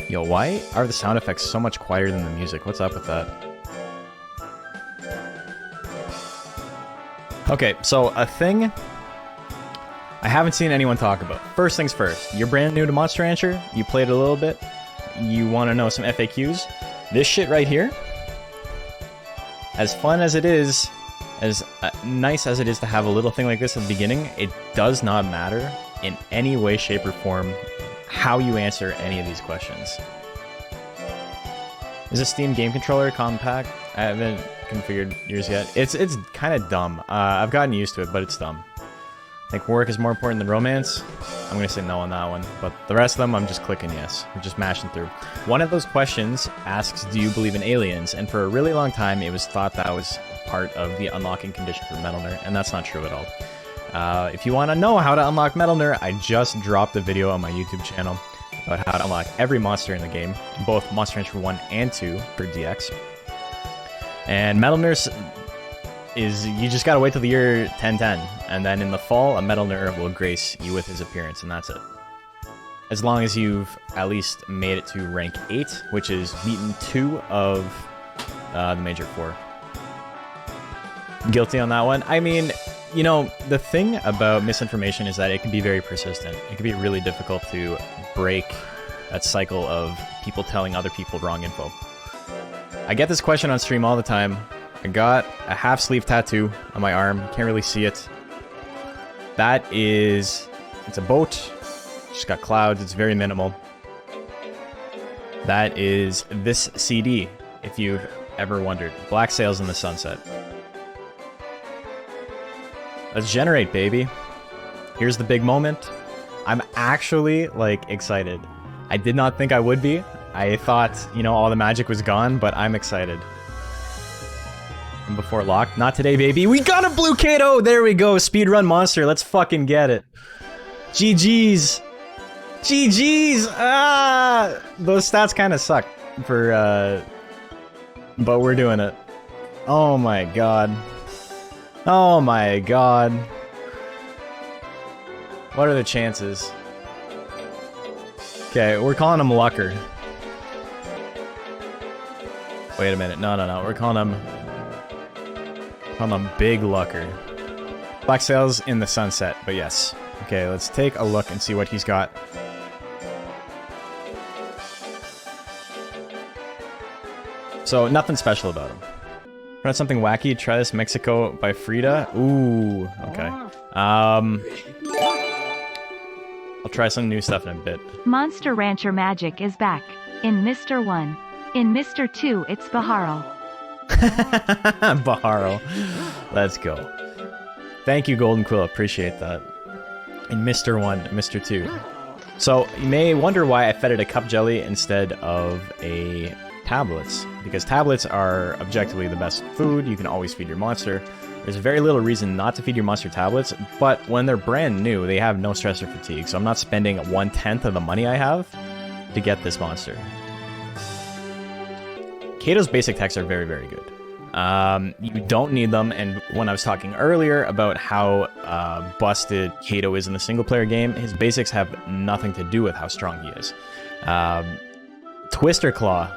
Yo, why are the sound effects so much quieter than the music? What's up with that? Okay, so a thing I haven't seen anyone talk about. First things first, you're brand new to Monster Rancher, you played a little bit, you want to know some FAQs. This shit right here, as fun as it is, as nice as it is to have a little thing like this at the beginning, it does not matter in any way, shape, or form how you answer any of these questions. Is a Steam game controller compact? I haven't configured yours yet. It's kind of dumb. I've gotten used to it, but it's dumb. I think work is more important than romance. I'm gonna say no on that one, but the rest of them I'm just clicking yes. I'm just mashing through. One of those questions asks, do you believe in aliens? And for a really long time it was thought that was part of the unlocking condition for Metalner, and that's not true at all. If you want to know how to unlock Metalner, I just dropped a video on my YouTube channel about how to unlock every monster in the game, both Monster Rancher 1 and 2 for DX. And Metalner's is, you just gotta wait till the year 1010, and then in the fall, a Metalner will grace you with his appearance, and that's it. As long as you've at least made it to rank 8, which is beaten 2 of the major 4. Guilty on that one. I mean, you know, the thing about misinformation is that it can be very persistent. It can be really difficult to break that cycle of people telling other people wrong info. I get this question on stream all the time. I got a half-sleeve tattoo on my arm. You can't really see it. That is... it's a boat. Just got clouds. It's very minimal. That is this CD, if you've ever wondered. Black Sails in the Sunset. Let's generate, baby. Here's the big moment. I'm actually, like, excited. I did not think I would be. I thought, you know, all the magic was gone, but I'm excited. And before lock, not today, baby. We got a blue Kato! There we go. Speedrun monster. Let's fucking get it. GG's. GG's. Ah! Those stats kind of suck for, but we're doing it. Oh my god. Oh my god. What are the chances? Okay, we're calling him Lucker. Wait a minute. No. We're calling him BigLucker. Black Sails in the Sunset, but yes. Okay, let's take a look and see what he's got. So, nothing special about him. Try something wacky. Try this Mexico by Frida. Ooh, okay. I'll try some new stuff in a bit. Monster Rancher magic is back. In Mr. 1. In Mr. 2, it's Baharo. Baharo. Let's go. Thank you, Golden Quill. Appreciate that. In Mr. 1, Mr. 2. So, you may wonder why I fed it a cup jelly instead of a tablets, because tablets are objectively the best food. You can always feed your monster. There's very little reason not to feed your monster tablets, but when they're brand new, they have no stress or fatigue, so I'm not spending 1/10 of the money I have to get this monster. Kato's basic techs are very, very good. You don't need them, and when I was talking earlier about how busted Kato is in the single-player game, his basics have nothing to do with how strong he is. Twister Claw.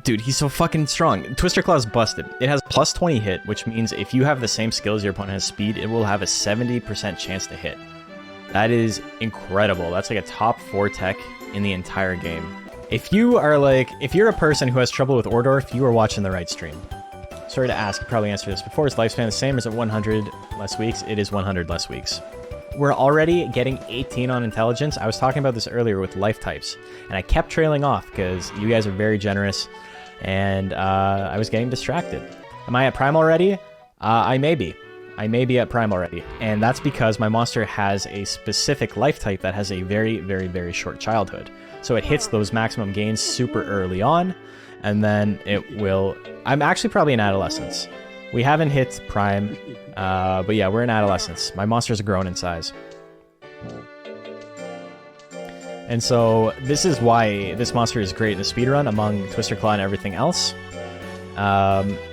Dude, he's so fucking strong. Twister Claw is busted. It has plus 20 hit, which means if you have the same skill as your opponent has speed, it will have a 70% chance to hit. That is incredible. That's like a top 4 tech in the entire game. If you are like, if you're a person who has trouble with Ordorf, you are watching the right stream. Sorry to ask, I probably answered this before. Is lifespan the same? Is it 100 less weeks? It is 100 less weeks. We're already getting 18 on intelligence. I was talking about this earlier with life types, and I kept trailing off because you guys are very generous, and I was getting distracted. Am I at Prime already? I may be. I may be at Prime already, and that's because my monster has a specific life type that has a very, very, very short childhood. So it hits those maximum gains super early on, and then it will... I'm actually probably in adolescence. We haven't hit Prime, but yeah, we're in adolescence. My monster's grown in size. And so this is why this monster is great in the speedrun among Twister Claw and everything else,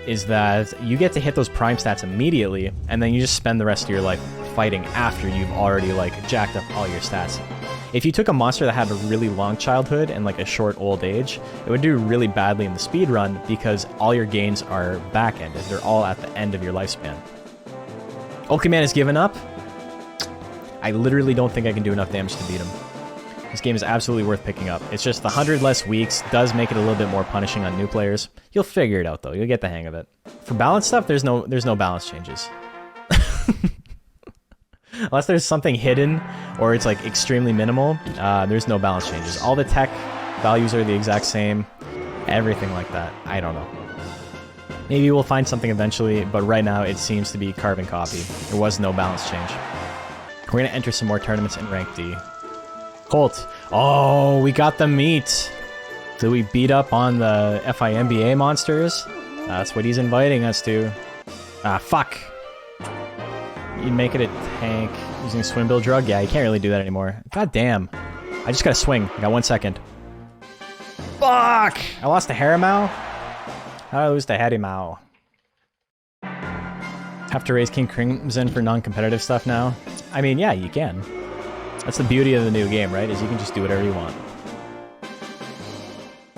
is that you get to hit those Prime stats immediately, and then you just spend the rest of your life fighting after you've already, like, jacked up all your stats. If you took a monster that had a really long childhood and like a short old age, it would do really badly in the speed run because all your gains are back-ended. They're all at the end of your lifespan. Ultraman has given up. I literally don't think I can do enough damage to beat him. This game is absolutely worth picking up. It's just the 100 less weeks does make it a little bit more punishing on new players. You'll figure it out though. You'll get the hang of it. For balance stuff, there's no balance changes. Unless there's something hidden or it's like extremely minimal, there's no balance changes. All the tech values are the exact same. Everything like that. I don't know. Maybe we'll find something eventually, but right now it seems to be carbon copy. There was no balance change. We're going to enter some more tournaments in Rank D. Colt. Oh, we got the meat. Did we beat up on the FIMBA monsters? That's what he's inviting us to. Ah, fuck. You make it a tank using swim build drug? Yeah, you can't really do that anymore. God damn. I just gotta swing. I got 1 second. Fuck! I lost to Haramau? How did I lose to Harimau? Have to raise King Crimson for non-competitive stuff now? I mean, yeah, you can. That's the beauty of the new game, right? Is you can just do whatever you want.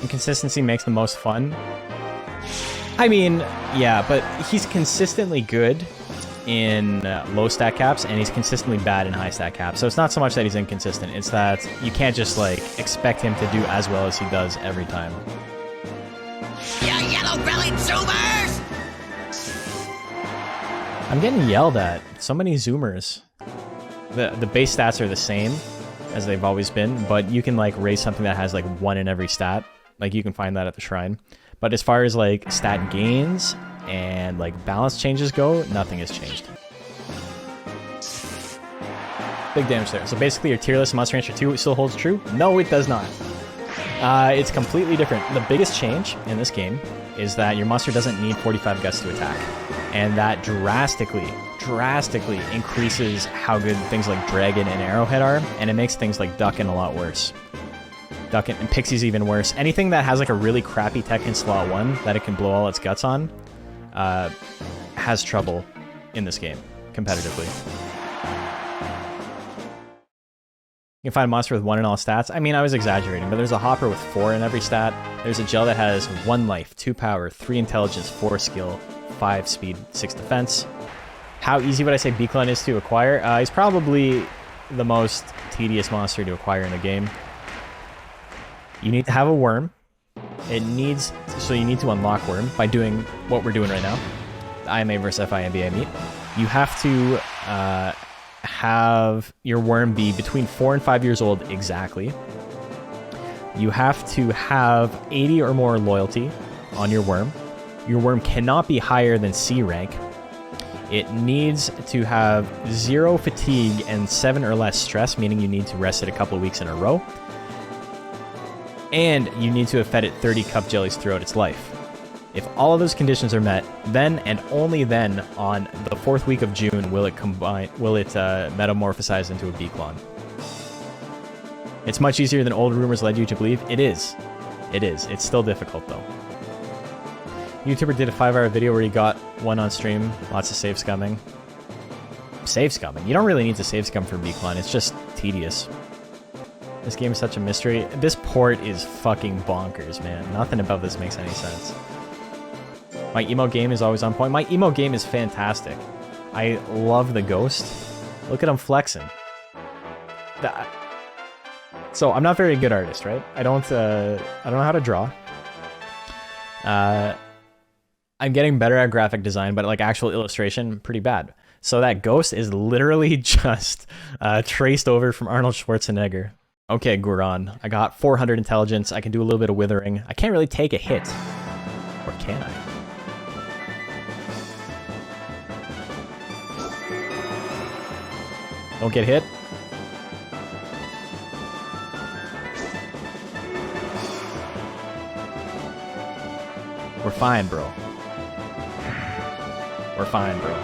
Inconsistency makes the most fun. I mean, yeah, but he's consistently good in low stat caps, and he's consistently bad in high stat caps. So it's not so much that he's inconsistent, it's that you can't just, like, expect him to do as well as he does every time. You yellow-bellied zoomers! I'm getting yelled at. So many zoomers. The base stats are the same as they've always been, but you can, like, raise something that has, like, 1 in every stat. Like, you can find that at the shrine. But as far as, like, stat gains and like balance changes go, nothing has changed. Big damage there. So basically your tier list Monster Rancher 2 still holds true? No, it does not. It's completely different. The biggest change in this game is that your monster doesn't need 45 guts to attack. And that drastically increases how good things like Dragon and Arrowhead are, and it makes things like Duckin a lot worse. Duckin and Pixie's even worse. Anything that has like a really crappy tech in slot 1 that it can blow all its guts on, has trouble in this game, competitively. You can find a monster with 1 in all stats. I mean, I was exaggerating, but there's a Hopper with 4 in every stat. There's a Gel that has 1 life, 2 power, 3 intelligence, 4 skill, 5 speed, 6 defense. How easy would I say Beaklun is to acquire? He's probably the most tedious monster to acquire in the game. You need to have a worm. So you need to unlock worm by doing what we're doing right now. IMA versus FIMBA meet. You have to have your worm be between 4 and 5 years old exactly. You have to have 80 or more loyalty on your worm. Your worm cannot be higher than C rank. It needs to have 0 fatigue and 7 or less stress, meaning you need to rest it a couple of weeks in a row. And you need to have fed it 30 cup jellies throughout its life. If all of those conditions are met, then and only then on the 4th week of June will it metamorphosize into a Beaklon. It's much easier than old rumors led you to believe. It is. It is. It's still difficult though. YouTuber did a 5-hour video where he got one on stream. Lots of save scumming. Save scumming? You don't really need to save scum for Beaklon. It's just tedious. This game is such a mystery. This port is fucking bonkers, man. Nothing about this makes any sense. My emote game is always on point. My emote game is fantastic. I love the ghost. Look at him flexing. So I'm not very good artist, right? I don't know how to draw. I'm getting better at graphic design, but like actual illustration, pretty bad. So that ghost is literally just traced over from Arnold Schwarzenegger. Okay, Guran. I got 400 intelligence. I can do a little bit of withering. I can't really take a hit. Or can I? Don't get hit. We're fine, bro. We're fine, bro.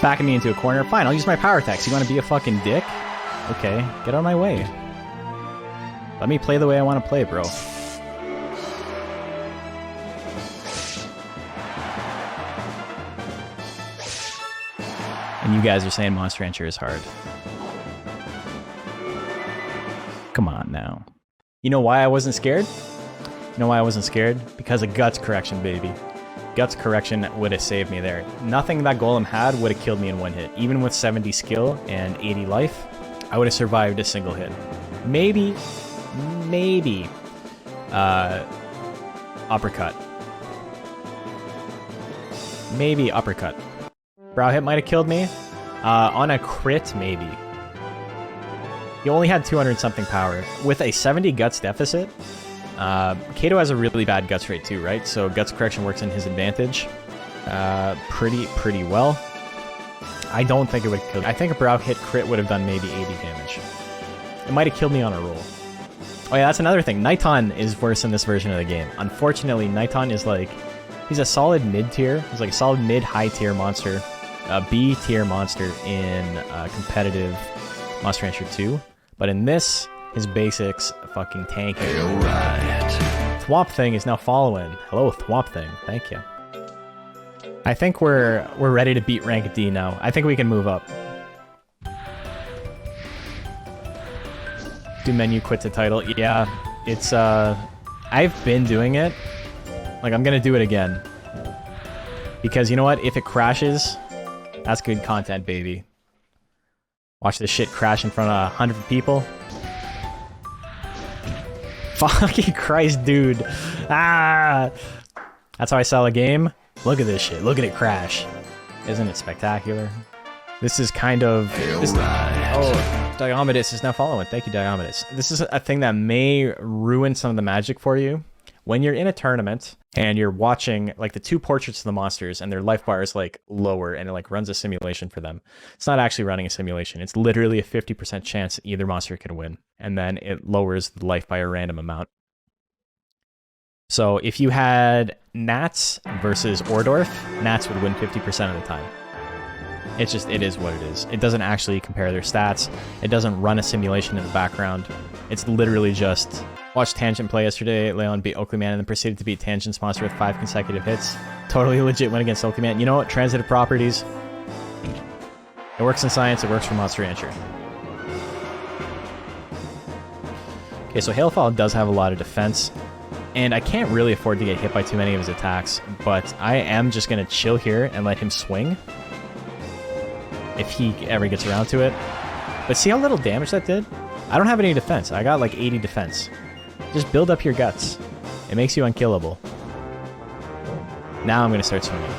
backing me into a corner. Fine, I'll use my power attacks. You want to be a fucking dick? Okay, get out of my way. Let me play the way I want to play, bro. And you guys are saying Monster Rancher is hard. Come on now. You know why I wasn't scared? You know why I wasn't scared? Because of Guts Correction, baby. Guts Correction would have saved me there. Nothing that Golem had would have killed me in one hit. Even with 70 skill and 80 life, I would have survived a single hit. Maybe, uppercut. Maybe uppercut. Brow hit might have killed me. On a crit, maybe. He only had 200 something power. With a 70 guts deficit, Kato has a really bad guts rate too, right? So guts correction works in his advantage pretty well. I don't think it would kill me. I think a brow hit crit would have done maybe 80 damage. It might have killed me on a roll. Oh yeah, that's another thing. Niton is worse in this version of the game. Unfortunately, Niton is like, he's a solid mid-tier. He's like a solid mid-high tier monster. A B-tier monster in competitive Monster Rancher 2. But in this, his basics fucking tanking. Right. Thwomp Thing is now following. Hello, Thwomp Thing. Thank you. I think we're ready to beat rank D now. I think we can move up. Do menu quit to title. Yeah, it's I've been doing it. Like, I'm gonna do it again. Because you know what? If it crashes, that's good content, baby. Watch this shit crash in front of 100 people. Fucking Christ, dude. Ah! That's how I sell a game. Look at this shit. Look at it crash. Isn't it spectacular? This is kind of... Oh, Diomedes is now following. Thank you, Diomedes. This is a thing that may ruin some of the magic for you. When you're in a tournament and you're watching like the two portraits of the monsters and their life bar is like lower and it like runs a simulation for them. It's not actually running a simulation. It's literally a 50% chance either monster can win. And then it lowers the life by a random amount. So if you had Nats versus Ordorf, Nats would win 50% of the time. It's just, it is what it is. It doesn't actually compare their stats. It doesn't run a simulation in the background. It's literally just... Watched Tangent play yesterday. Leon beat Oakley Man and then proceeded to beat Tangent's monster with 5 consecutive hits. Totally legit win against Oakley Man. You know what? Transitive properties. It works in science. It works for Monster Rancher. Okay, so Hailfall does have a lot of defense. And I can't really afford to get hit by too many of his attacks. But I am just going to chill here and let him swing. If he ever gets around to it. But see how little damage that did? I don't have any defense. I got like 80 defense. Just build up your guts. It makes you unkillable. Now I'm going to start swinging.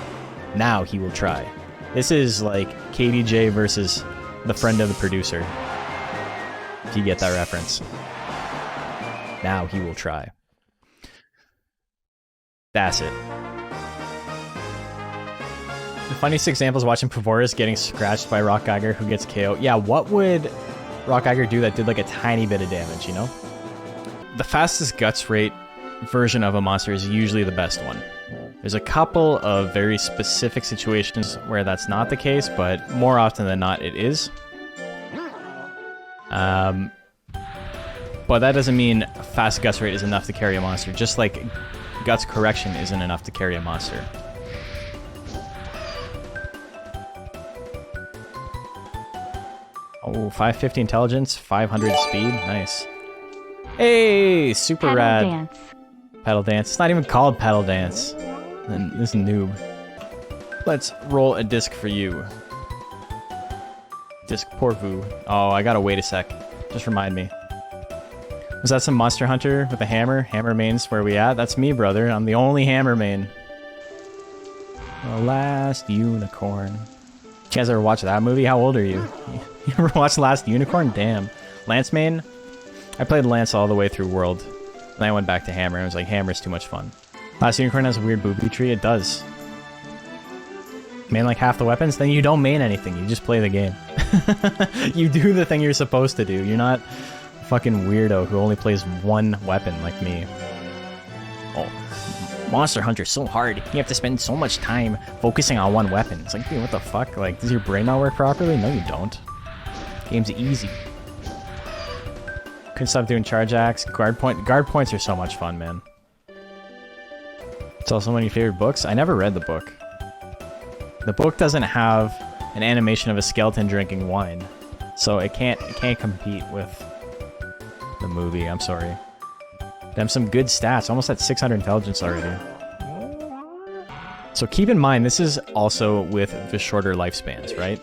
Now he will try. This is like KDJ versus the friend of the producer. If you get that reference. Now he will try. That's it. The funniest example is watching Pavoris getting scratched by Rock Geiger who gets KO. Yeah, what would Rock Geiger do that did like a tiny bit of damage, you know? The fastest guts rate version of a monster is usually the best one. There's a couple of very specific situations where that's not the case, but more often than not it is. But that doesn't mean fast guts rate is enough to carry a monster, just like guts correction isn't enough to carry a monster. Oh, 550 intelligence, 500 speed, nice. Hey, super rad. Dance. Pedal dance. It's not even called pedal dance. And this noob. Let's roll a disc for you. Disc pourvu. Oh, I gotta wait a sec. Just remind me. Was that some Monster Hunter with a hammer? Hammer mains, where we at? That's me, brother. I'm the only hammer main. The Last Unicorn. You guys ever watch that movie? How old are you? You ever watched Last Unicorn? Damn. Lance main? I played Lance all the way through World. Then I went back to Hammer and I was like, Hammer's too much fun. Last Unicorn has a weird booby tree? It does. Main like half the weapons? Then you don't main anything. You just play the game. You do the thing you're supposed to do. You're not a fucking weirdo who only plays one weapon like me. Oh. Monster Hunter's so hard. You have to spend so much time focusing on one weapon. It's like, dude, what the fuck? Like, does your brain not work properly? No, you don't. Game's easy. Couldn't stop doing charge acts. Guard points are so much fun, man. It's also one of your favorite books. I never read the book. The book doesn't have an animation of a skeleton drinking wine, so it can't compete with the movie. I'm sorry. Them some good stats. Almost at 600 intelligence already. So keep in mind, this is also with the shorter lifespans, right?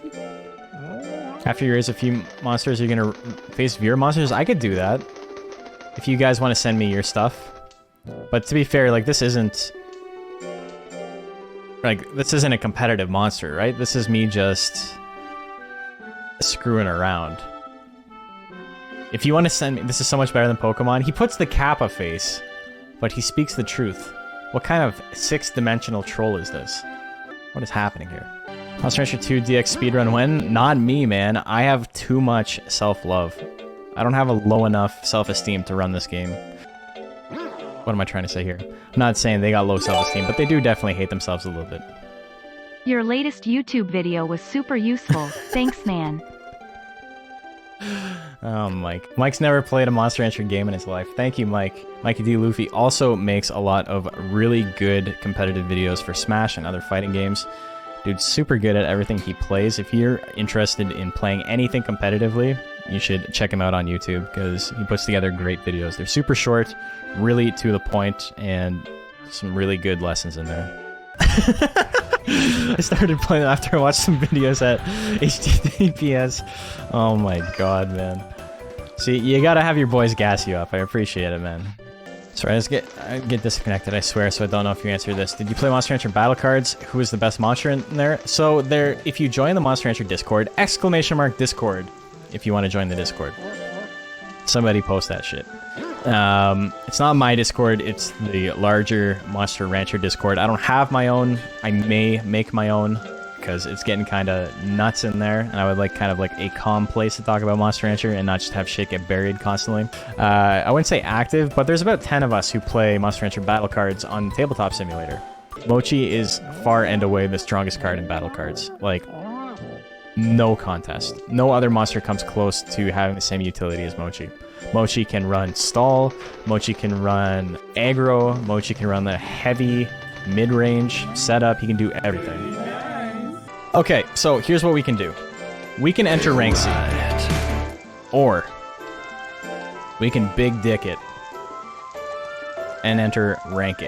After you raise a few monsters, you're gonna face Veer monsters. I could do that if you guys want to send me your stuff. But to be fair, like, this isn't a competitive monster, right? This is me just screwing around. If you want to send me, this is so much better than Pokemon. He puts the Kappa face, but he speaks the truth. What kind of 6-dimensional troll is this? What is happening here? Monster Rancher 2 DX speedrun when? Not me, man. I have too much self-love. I don't have a low enough self-esteem to run this game. What am I trying to say here? I'm not saying they got low self-esteem, but they do definitely hate themselves a little bit. Your latest YouTube video was super useful. Thanks, man. Oh, Mike. Mike's never played a Monster Rancher game in his life. Thank you, Mike. Mikey D. Luffy also makes a lot of really good competitive videos for Smash and other fighting games. Dude's super good at everything he plays. If you're interested in playing anything competitively, you should check him out on YouTube, because he puts together great videos. They're super short, really to the point, and some really good lessons in there. I started playing after I watched some videos at HTTPS. Oh my god, man. See, you gotta have your boys gas you up. I appreciate it, man. Sorry, I get disconnected, I swear, so I don't know if you answered this. Did you play Monster Rancher Battle Cards? Who is the best monster in there? So there, if you join the Monster Rancher Discord, !Discord, if you want to join the Discord. Somebody post that shit. It's not my Discord, it's the larger Monster Rancher Discord. I don't have my own. I may make my own, because it's getting kind of nuts in there, and I would like kind of like a calm place to talk about Monster Rancher and not just have shit get buried constantly. I wouldn't say active, but there's about 10 of us who play Monster Rancher Battle Cards on Tabletop Simulator. Mochi is far and away the strongest card in Battle Cards. Like, no contest. No other monster comes close to having the same utility as Mochi. Mochi can run stall, Mochi can run aggro, Mochi can run the heavy mid-range setup, he can do everything. Okay, so here's what we can do. We can enter rank C. Or we can big dick it and enter rank B.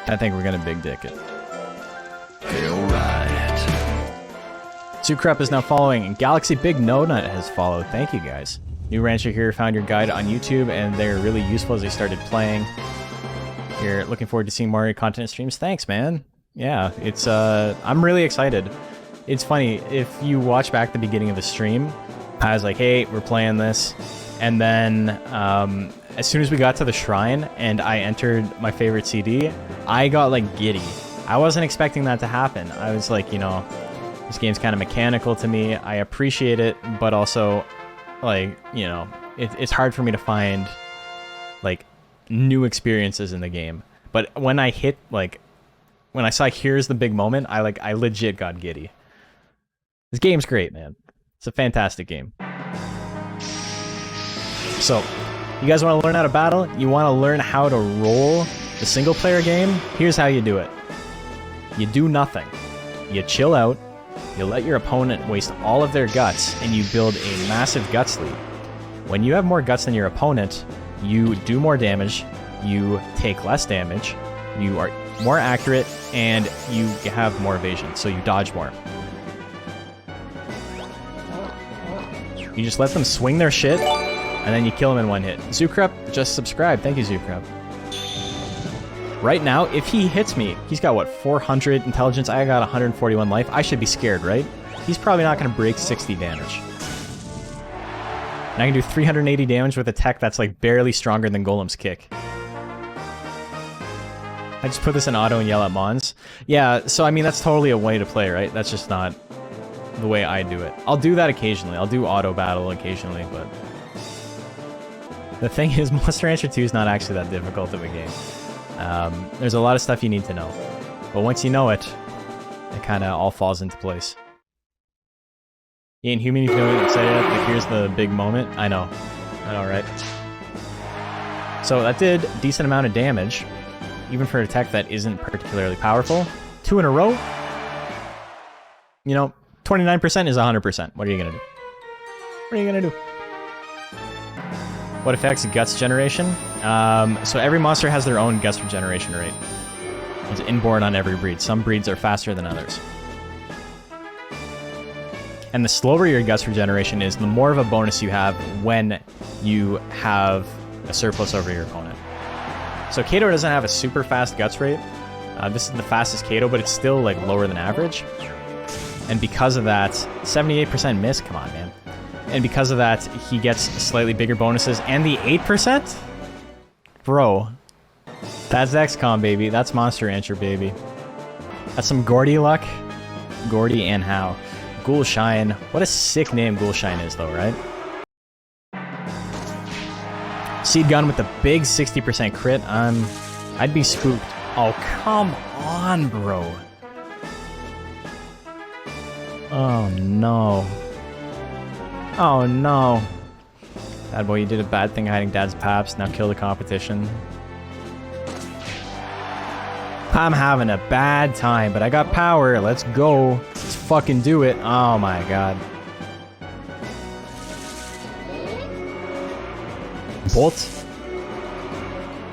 I think we're gonna big dick it. Zucrep is now following, and Galaxy Big No Nut has followed. Thank you, guys. New Rancher here found your guide on YouTube, and they're really useful as they started playing. You're looking forward to seeing more content streams. Thanks, man. Yeah, it's I'm really excited. It's funny, if you watch back the beginning of the stream, I was like, hey, we're playing this. And then as soon as we got to the shrine and I entered my favorite CD, I got like giddy. I wasn't expecting that to happen. I was like, you know, this game's kind of mechanical to me. I appreciate it, but also, like, you know, it's hard for me to find like new experiences in the game. But when I hit, like, when I saw here's the big moment, I legit got giddy. This game's great, man. It's a fantastic game. So, you guys want to learn how to battle? You want to learn how to roll the single player game? Here's how you do it. You do nothing. You chill out, you let your opponent waste all of their guts, and you build a massive guts lead. When you have more guts than your opponent, you do more damage, you take less damage, you are more accurate, and you have more evasion, so you dodge more. You just let them swing their shit, and then you kill them in one hit. Zucrep, just subscribe. Thank you, Zucrep. Right now, if he hits me, he's got, what, 400 intelligence? I got 141 life. I should be scared, right? He's probably not going to break 60 damage. And I can do 380 damage with a tech that's, like, barely stronger than Golem's kick. I just put this in auto and yell at Mons. Yeah, so, I mean, that's totally a way to play, right? That's just not the way I do it. I'll do that occasionally. I'll do auto battle occasionally, but The thing is, Monster Rancher 2 is not actually that difficult of a game. There's a lot of stuff you need to know. But once you know it, it kind of all falls into place. Inhuman, you feel excited at, but here's the big moment. I know, right? So that did a decent amount of damage, even for a tech that isn't particularly powerful. 2 in a row. You know, 29% is 100%. What are you gonna do? What are you gonna do? What affects guts generation? So every monster has their own guts regeneration rate. It's inborn on every breed. Some breeds are faster than others. And the slower your guts regeneration is, the more of a bonus you have when you have a surplus over your opponent. So Kato doesn't have a super fast guts rate. This is the fastest Kato, but it's still like lower than average. And because of that, 78% miss, come on, man. And because of that, he gets slightly bigger bonuses. And the 8%? Bro, that's XCOM, baby. That's Monster Rancher, baby. That's some Gordy luck. Gordy and how. Ghoulshine. What a sick name Ghoulshine is, though, right? Seed Gun with the big 60% crit. I'd be spooked. Oh, come on, bro. Oh, no. Oh, no. Bad boy, you did a bad thing hiding Dad's paps. Now kill the competition. I'm having a bad time, but I got power. Let's go. Let's fucking do it. Oh, my God. Bolt.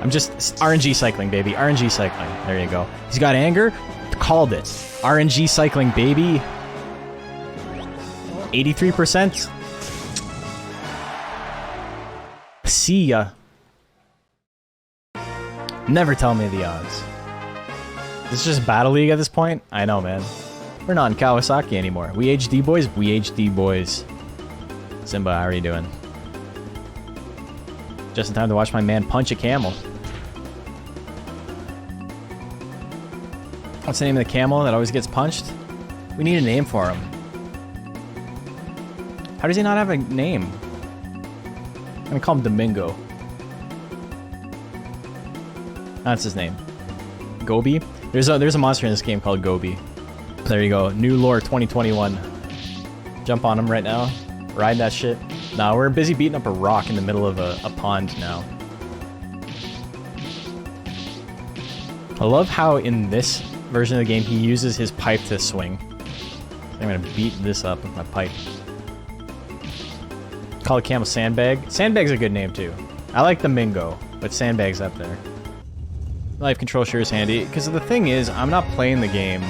I'm just RNG cycling, baby. RNG cycling. There you go. He's got anger. Called it. RNG cycling, baby. 83%. See ya. Never tell me the odds. This is just Battle League at this point? I know, man. We're not in Kawasaki anymore. We HD boys? We HD boys. Simba, how are you doing? Just in time to watch my man punch a camel. What's the name of the camel that always gets punched? We need a name for him. How does he not have a name? I'm gonna call him Domingo. That's his name. Gobi? There's a monster in this game called Gobi. There you go. New lore 2021. Jump on him right now. Ride that shit. Nah, we're busy beating up a rock in the middle of a pond now. I love how in this version of the game he uses his pipe to swing. I'm gonna beat this up with my pipe. Call it Camel Sandbag. Sandbag's a good name too. I like the Mingo, but Sandbag's up there. Life control sure is handy, because the thing is, I'm not playing the game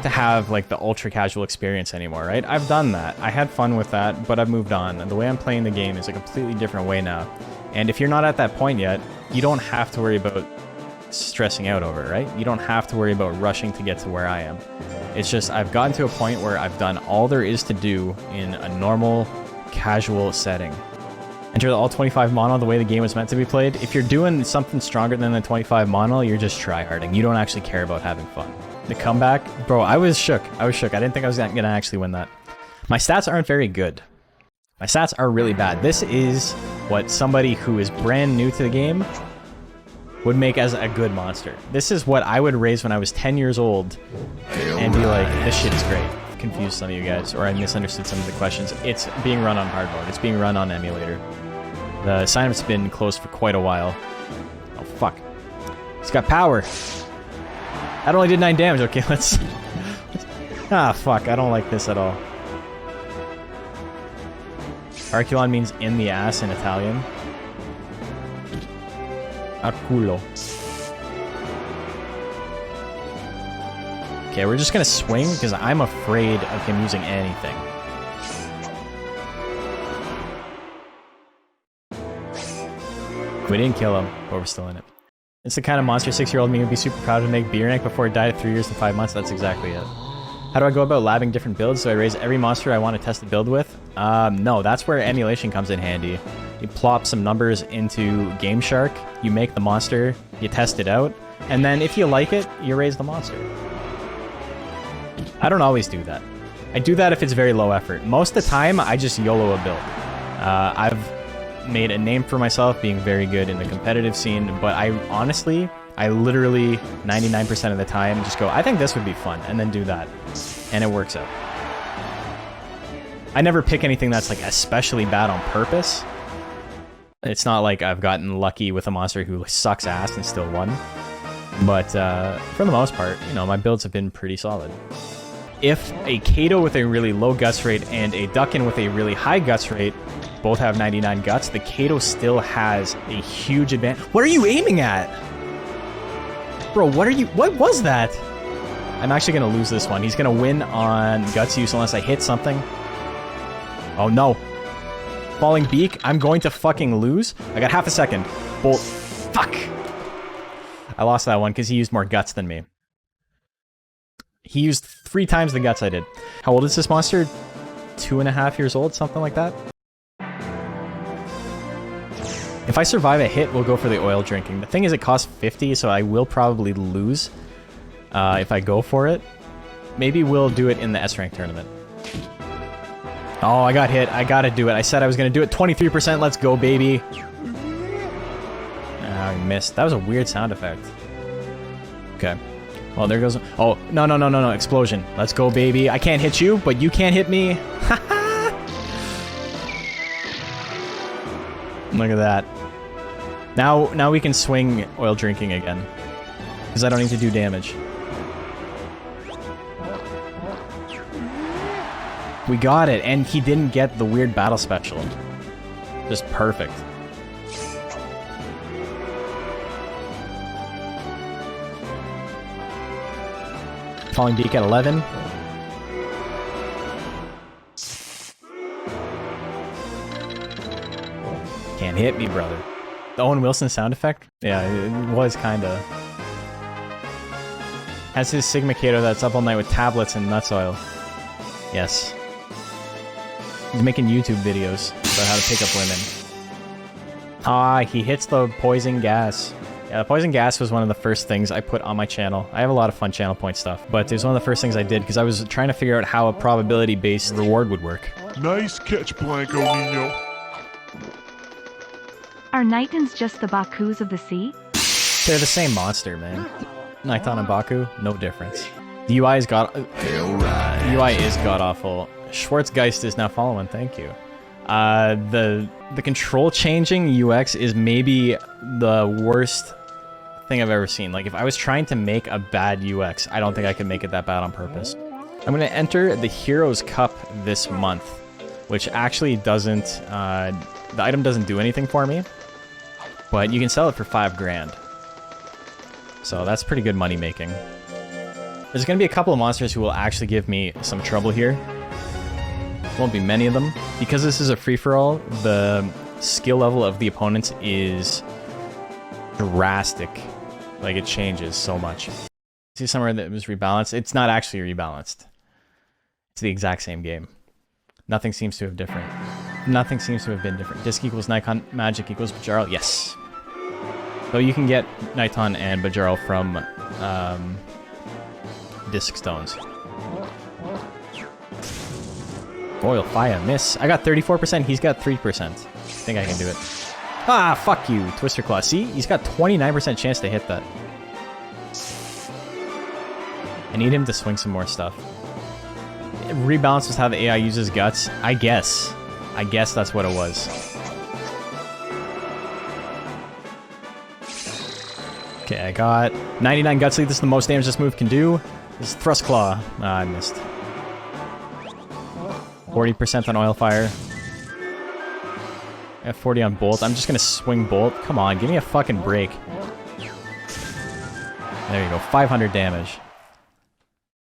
to have like the ultra casual experience anymore, right? I've done that. I had fun with that, but I've moved on. And the way I'm playing the game is a completely different way now. And if you're not at that point yet, you don't have to worry about stressing out over it, right? You don't have to worry about rushing to get to where I am. It's just, I've gotten to a point where I've done all there is to do in a normal, casual setting. Enter the all 25 mono the way the game was meant to be played. If you're doing something stronger than the 25 mono, you're just tryharding. You don't actually care about having fun. The comeback, bro, I was shook. I didn't think I was gonna actually win that. My stats aren't very good. My stats are really bad. This is what somebody who is brand new to the game would make as a good monster. This is what I would raise when I was 10 years old and be like, this shit is great. Confused some of you guys, or I misunderstood some of the questions. It's being run on hard mode. It's being run on emulator. The sign-up's been closed for quite a while. Oh, fuck. He's got power. That only did 9 damage. Okay, let's... Ah, fuck. I don't like this at all. Arculon means in the ass in Italian. Al culo. Okay, we're just gonna swing because I'm afraid of him using anything. We didn't kill him, but we're still in it. It's the kind of monster 6-year-old me would be super proud to make beer neck before it died at 3 years and 5 months. That's exactly it. How do I go about labbing different builds? Do I raise every monster I want to test the build with? No, that's where emulation comes in handy. You plop some numbers into Game Shark, you make the monster, you test it out, and then if you like it, you raise the monster. I don't always do that. I do that if it's very low effort. Most of the time, I just YOLO a build. I've made a name for myself being very good in the competitive scene, but I literally 99% of the time just go, I think this would be fun, and then do that. And it works out. I never pick anything that's like especially bad on purpose. It's not like I've gotten lucky with a monster who sucks ass and still won. But for the most part, you know, my builds have been pretty solid. If a Kato with a really low guts rate and a Duckin with a really high guts rate both have 99 guts, the Kato still has a huge advantage. What are you aiming at? Bro, what was that? I'm actually gonna lose this one. He's gonna win on guts use unless I hit something. Oh no. Falling beak, I'm going to fucking lose. I got half a second. Bolt. Fuck! I lost that one because he used more guts than me. He used 3 times the guts I did. How old is this monster? 2.5 years old, something like that? If I survive a hit, we'll go for the oil drinking. The thing is, it costs 50, so I will probably lose if I go for it. Maybe we'll do it in the S-rank tournament. Oh, I got hit. I gotta do it. I said I was gonna do it. 23%, let's go, baby. I missed. That was a weird sound effect. Okay. Well, there goes... Oh, no. Explosion. Let's go, baby. I can't hit you, but you can't hit me. Look at that. Now we can swing oil drinking again. Because I don't need to do damage. We got it, and he didn't get the weird battle special. Just perfect. Falling beak at 11. Can't hit me, brother. The Owen Wilson sound effect? Yeah, it was kinda. Has his Sigma Kato that's up all night with tablets and nuts oil. Yes. He's making YouTube videos about how to pick up women. Ah, he hits the poison gas. Yeah, the poison gas was one of the first things I put on my channel. I have a lot of fun channel point stuff, but it was one of the first things I did because I was trying to figure out how a probability-based reward would work. Nice catch, Blanco Nino. Are Nitons just the Bakus of the sea? They're the same monster, man. Niton and Baku, no difference. The UI is god-awful. Schwarzgeist is now following, thank you. The control changing UX is maybe the worst thing I've ever seen. Like, if I was trying to make a bad UX, I don't think I could make it that bad on purpose. I'm gonna enter the Heroes Cup this month, which actually doesn't, the item doesn't do anything for me, but you can sell it for 5 grand. So that's pretty good money making. There's gonna be a couple of monsters who will actually give me some trouble here. Won't be many of them. Because this is a free-for-all, the skill level of the opponents is drastic. Like, it changes so much. See somewhere that was rebalanced? It's not actually rebalanced. It's the exact same game. Nothing seems to have different. Nothing seems to have been different. Disc equals Nikon, magic equals Bajarl. Yes. So you can get Niton and Bajarl from disc stones. Oil fire, miss. I got 34%, he's got 3%. I think I can do it. Ah, fuck you, Twister Claw. See? He's got 29% chance to hit that. I need him to swing some more stuff. It rebalances how the AI uses guts. I guess. I guess that's what it was. Okay, I got 99 Guts Lead. This is the most damage this move can do. This is Thrust Claw. Ah, I missed. 40% on Oil Fire. I have 40 on Bolt. I'm just gonna swing Bolt. Come on, give me a fucking break. There you go, 500 damage.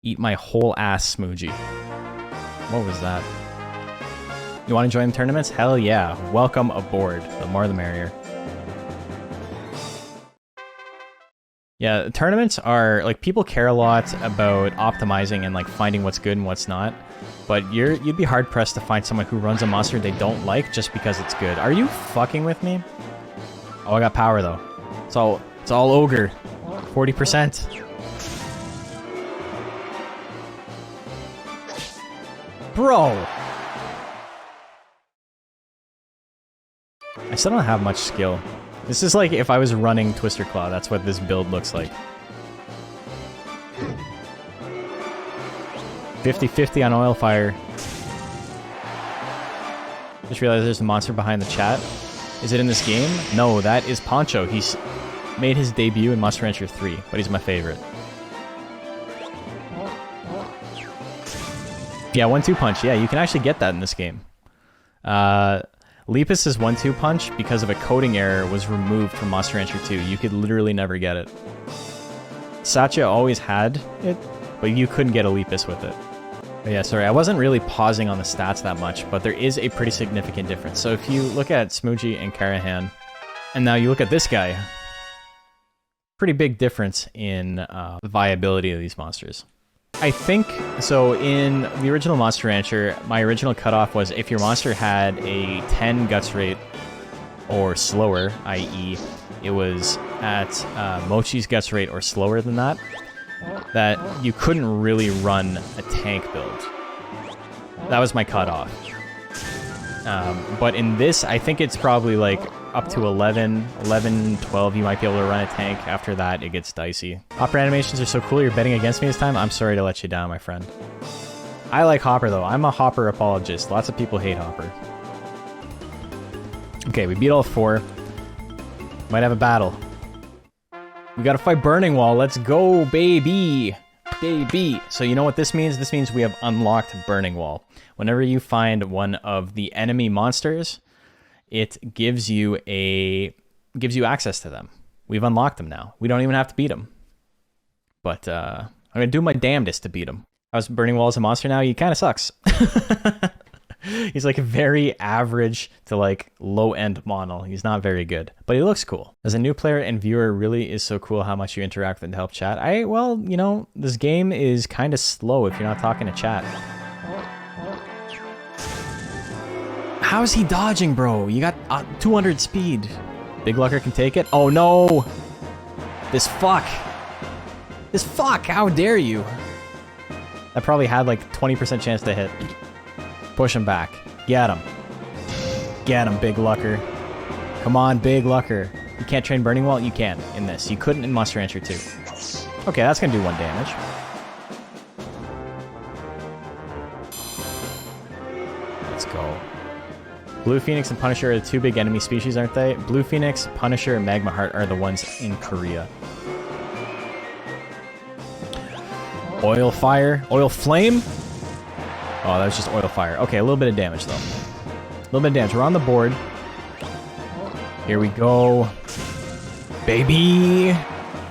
Eat my whole ass, Smoogie. What was that? You want to join the tournaments? Hell yeah. Welcome aboard. The more the merrier. Yeah, tournaments are, like, people care a lot about optimizing and, like, finding what's good and what's not. But you'd be hard-pressed to find someone who runs a monster they don't like just because it's good. Are you fucking with me? Oh, I got power, though. It's all ogre. 40%. Bro! still don't have much skill. This is like if I was running Twister Claw, that's what this build looks like. 50-50 on Oil Fire. Just realized there's a monster behind the chat. Is it in this game? No, that is Poncho. He's made his debut in Monster Rancher 3, but he's my favorite. Yeah, 1-2 punch. Yeah, you can actually get that in this game. Lepus's 1-2 punch, because of a coding error, was removed from Monster Rancher 2. You could literally never get it. Satya always had it, but you couldn't get a Lepus with it. But yeah, sorry, I wasn't really pausing on the stats that much, but there is a pretty significant difference. So if you look at Smoochie and Karahan, and now you look at this guy, pretty big difference in the viability of these monsters. I think, so in the original Monster Rancher, my original cutoff was if your monster had a 10 guts rate or slower, i.e. it was at Mochi's guts rate or slower than that, that you couldn't really run a tank build. That was my cutoff. But in this, I think it's probably like up to 11, 12, you might be able to run a tank. After that, it gets dicey. Hopper animations are so cool, you're betting against me this time? I'm sorry to let you down, my friend. I like Hopper, though. I'm a Hopper apologist. Lots of people hate Hopper. Okay, we beat all 4. Might have a battle. We gotta fight Burning Wall. Let's go, baby! Baby! So you know what this means? This means we have unlocked Burning Wall. Whenever you find one of the enemy monsters, it gives you access to them. We've unlocked them now. We don't even have to beat them. But I'm gonna do my damnedest to beat him. How's Burning Wall as a monster now? He kind of sucks. He's like very average to like low-end model. He's not very good, but he looks cool. As a new player and viewer, really is so cool how much you interact with and help chat. Well, you know, this game is kind of slow if you're not talking to chat. How is he dodging, bro? You got 200 speed. BigLucker can take it. Oh no! This fuck! This fuck! How dare you? I probably had like 20% chance to hit. Push him back. Get him. Get him, BigLucker. Come on, BigLucker. You can't train Burning Wall? You can in this. You couldn't in Monster Rancher 2. Okay, that's gonna do 1 damage. Let's go. Blue Phoenix and Punisher are the 2 big enemy species, aren't they? Blue Phoenix, Punisher, and Magma Heart are the ones in Korea. Oil Fire. Oil Flame? Oh, that was just Oil Fire. Okay, a little bit of damage, though. A little bit of damage. We're on the board. Here we go. Baby!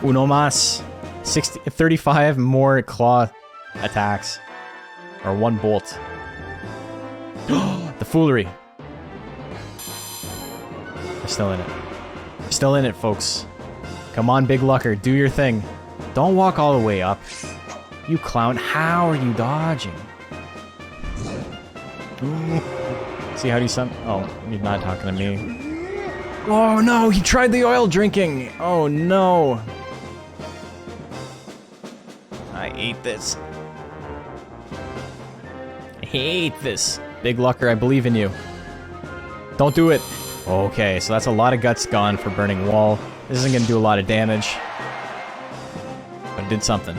Uno mas. 35 more claw attacks. Or 1 bolt. The foolery. We're still in it. We're still in it, folks. Come on, BigLucker. Do your thing. Don't walk all the way up. You clown. How are you dodging? Ooh. See how do you some? Oh, you're not talking to me. Oh no, he tried the oil drinking. Oh no. I hate this. I hate this. BigLucker, I believe in you. Don't do it. Okay, so that's a lot of guts gone for Burning Wall. This isn't gonna do a lot of damage. But it did something.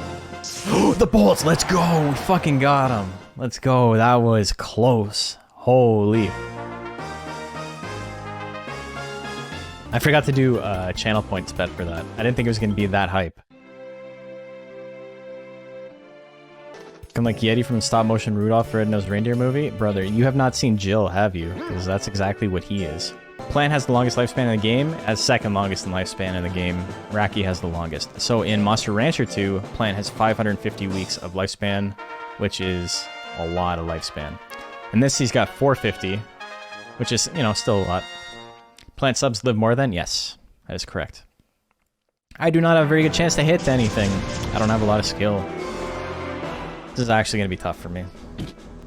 The bolts, let's go. We fucking got him. Let's go. That was close. Holy. I forgot to do channel points bet for that. I didn't think it was going to be that hype. Looking like Yeti from the stop-motion Rudolph Red-Nosed Reindeer movie? Brother, you have not seen Jill, have you? Because that's exactly what he is. Plant has the longest lifespan in the game, as second longest in lifespan in the game. Raki has the longest. So in Monster Rancher 2, Plant has 550 weeks of lifespan, which is a lot of lifespan. In this, he's got 450, which is, you know, still a lot. Plant subs live more than? Yes, that is correct. I do not have a very good chance to hit anything. I don't have a lot of skill. This is actually going to be tough for me.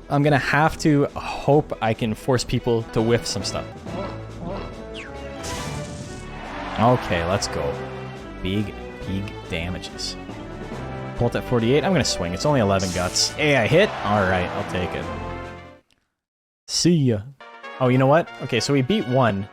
I'm going to have to hope I can force people to whiff some stuff. Okay, let's go. Big damages. Bolt at 48. I'm going to swing. It's only 11 guts. Hey, I hit? Alright, I'll take it. See ya. Oh, you know what? Okay, so we beat 1.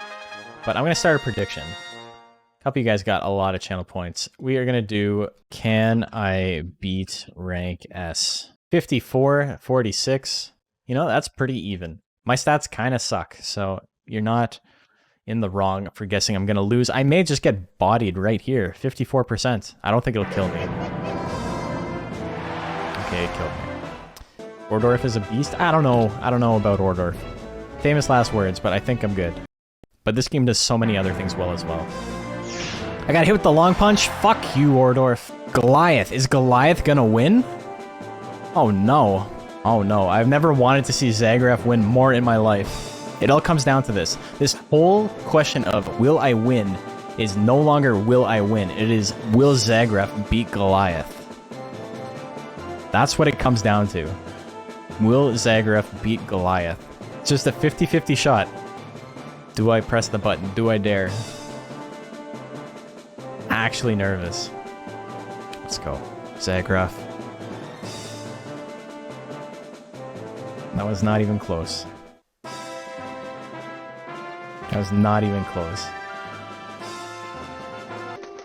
but I'm going to start a prediction. A couple of you guys got a lot of channel points. We are going to do, can I beat rank S? 54, 46. You know, that's pretty even. My stats kind of suck, so you're not in the wrong for guessing I'm going to lose. I may just get bodied right here. 54%. I don't think it'll kill me. Okay, it killed me. Ordorf is a beast? I don't know. I don't know about Ordorf. Famous last words, but I think I'm good. But this game does so many other things well as well. I got hit with the long punch. Fuck you, Ordorf. Goliath. Is Goliath gonna win? Oh no. Oh no. I've never wanted to see Zagraf win more in my life. It all comes down to this. This whole question of will I win is no longer will I win. It is will Zagraf beat Goliath. That's what it comes down to. Will Zagraf beat Goliath? It's just a 50-50 shot. Do I press the button? Do I dare? Actually nervous. Let's go. Zagraf. That was not even close. That was not even close.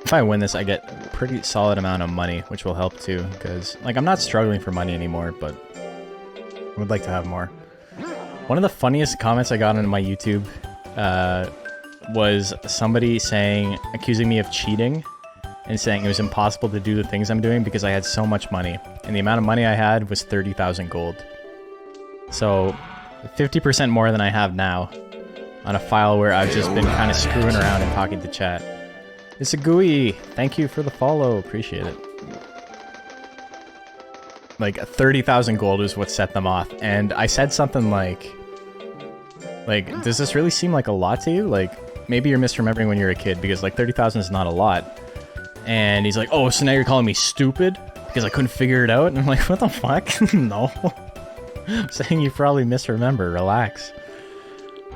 If I win this, I get a pretty solid amount of money, which will help too, because, like, I'm not struggling for money anymore, but I would like to have more. One of the funniest comments I got on my YouTube was somebody accusing me of cheating and saying it was impossible to do the things I'm doing because I had so much money. And the amount of money I had was 30,000 gold. So 50% more than I have now on a file where I've just been kind of screwing around and talking to chat. It's a GUI. Thank you for the follow. Appreciate it. Like 30,000 gold is what set them off. And I said something like, does this really seem like a lot to you? Like, maybe you're misremembering when you're a kid because like 30,000 is not a lot. And he's like, oh, so now you're calling me stupid because I couldn't figure it out? And I'm like, what the fuck? No. I'm saying you probably misremember. Relax.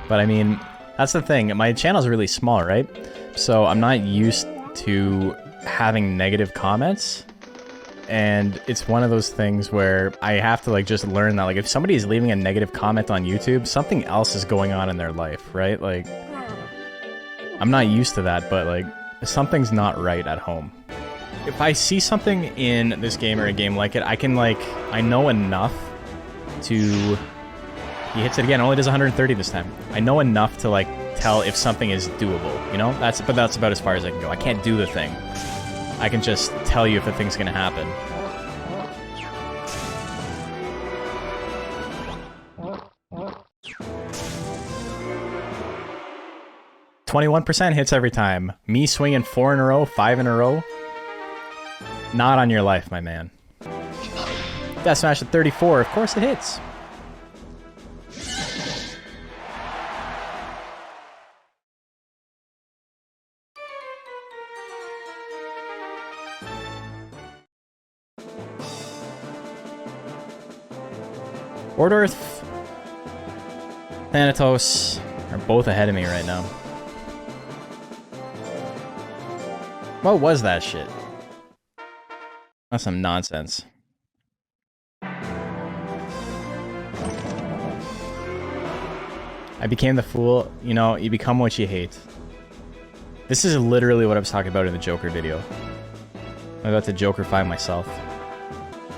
But I mean, that's the thing. My channel's really small, right? So I'm not used to having negative comments. And it's one of those things where I have to like just learn that like if somebody is leaving a negative comment on YouTube, something else is going on in their life, right? Like, I'm not used to that, but like something's not right at home. If I see something in this game or a game like it, I can like, I know enough to... He hits it again, only does 130 this time. I know enough to like tell if something is doable, you know? But that's about as far as I can go. I can't do the thing. I can just tell you if the thing's gonna happen. %, hits every time. Me swinging 4 in a row, 5 in a row. Not on your life, my man. Death Smash at 34, of course it hits. Ordorf, Thanatos are both ahead of me right now. What was that shit? That's some nonsense. I became the fool. You know, you become what you hate. This is literally what I was talking about in the Joker video. I'm about to Jokerify myself.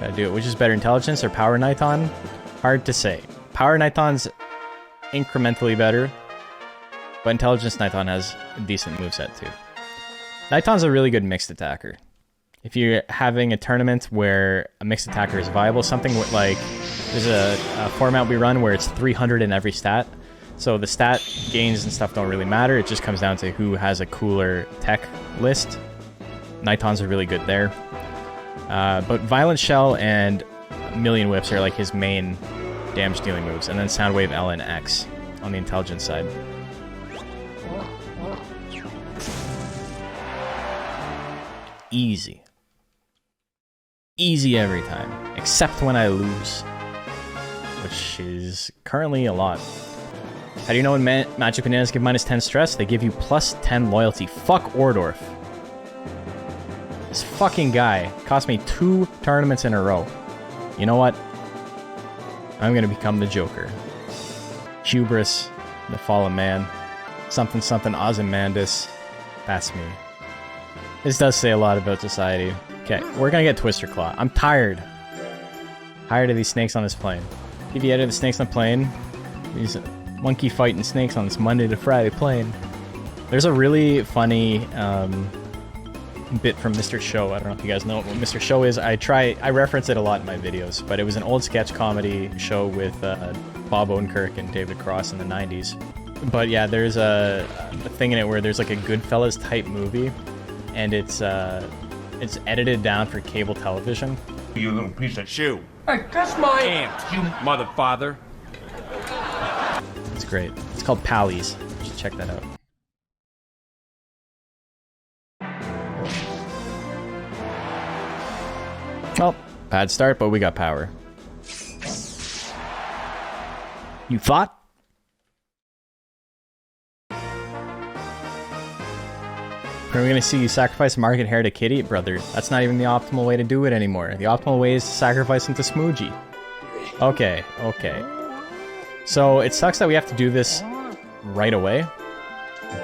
Gotta do it. Which is better, Intelligence or Power Niton? Hard to say. Power Niton's incrementally better, but Intelligence Niton has a decent moveset too. Niton's a really good mixed attacker. If you're having a tournament where a mixed attacker is viable, something with like, there's a format we run where it's 300 in every stat, so the stat gains and stuff don't really matter, it just comes down to who has a cooler tech list. Niton's are really good there. But Violent Shell and Million Whips are like his main damage dealing moves, and then Soundwave L and X on the intelligence side. Easy. Easy every time, except when I lose, which is currently a lot. How do you know when Magic Bananas give -10 stress? They give you +10 loyalty. Fuck Ordorf. This fucking guy cost me 2 tournaments in a row. You know what? I'm gonna become the Joker. Hubris, the fallen man. Something something Ozymandias. That's me. This does say a lot about society. Okay, we're gonna get Twister Claw. I'm tired. Tired of these snakes on this plane. PV edited the snakes on the plane. These monkey fighting snakes on this Monday to Friday plane. There's a really funny bit from Mr. Show. I don't know if you guys know what Mr. Show is. I reference it a lot in my videos, but it was an old sketch comedy show with Bob Odenkirk and David Cross in the 90s. But yeah, there's a thing in it where there's like a Goodfellas type movie, and it's edited down for cable television. You little piece of shoe. Hey, that's my aunt, you mother father. It's great. It's called Pallies. You should check that out. Oh, bad start, but we got power. You fought? Are we gonna see you sacrifice Market Hare to Kitty? Brother, that's not even the optimal way to do it anymore. The optimal way is to sacrifice him to Smoogie. Okay, okay. So, it sucks that we have to do this right away.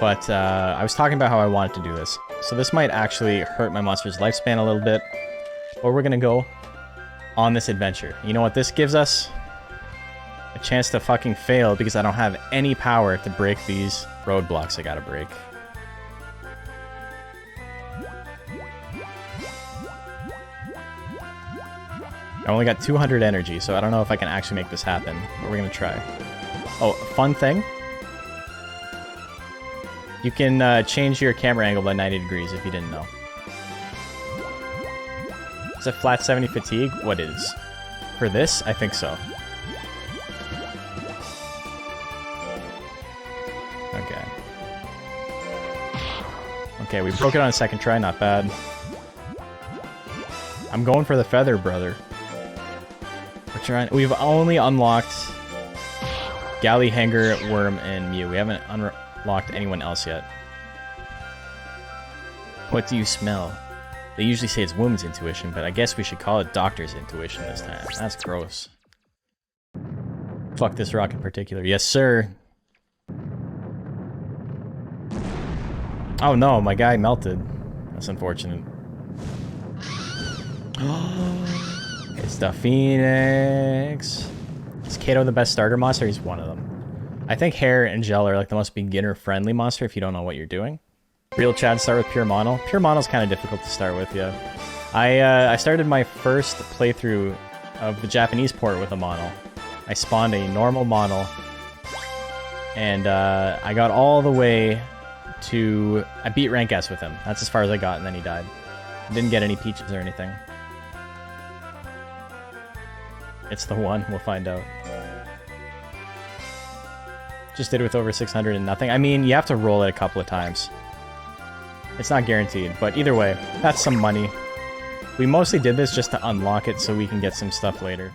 But, I was talking about how I wanted to do this. So this might actually hurt my monster's lifespan a little bit. But we're gonna go on this adventure. You know what this gives us? A chance to fucking fail because I don't have any power to break these roadblocks I gotta break. I only got 200 energy, so I don't know if I can actually make this happen, but we're gonna try. Oh, fun thing. You can change your camera angle by 90 degrees if you didn't know. Is it flat 70 fatigue? What is? For this? I think so. Okay. Okay, we broke it on a second try, not bad. I'm going for the feather, brother. We've only unlocked Gallyhanger, Worm, and Mew. We haven't unlocked anyone else yet. What do you smell? They usually say it's woman's intuition, but I guess we should call it doctor's intuition this time. That's gross. Fuck this rock in particular. Yes, sir. Oh no, my guy melted. That's unfortunate. It's the Phoenix. Is Kato the best starter monster? He's one of them. I think Hare and Gel are like the most beginner-friendly monster if you don't know what you're doing. Real Chad start with Pure Mono. Pure Mono's kind of difficult to start with, yeah. I started my first playthrough of the Japanese port with a Mono. I spawned a normal Mono, and I got all the way to... I beat rank S with him. That's as far as I got, and then he died. Didn't get any peaches or anything. It's the one, we'll find out. Just did it with over 600 and nothing. I mean, you have to roll it a couple of times. It's not guaranteed, but either way, that's some money. We mostly did this just to unlock it so we can get some stuff later.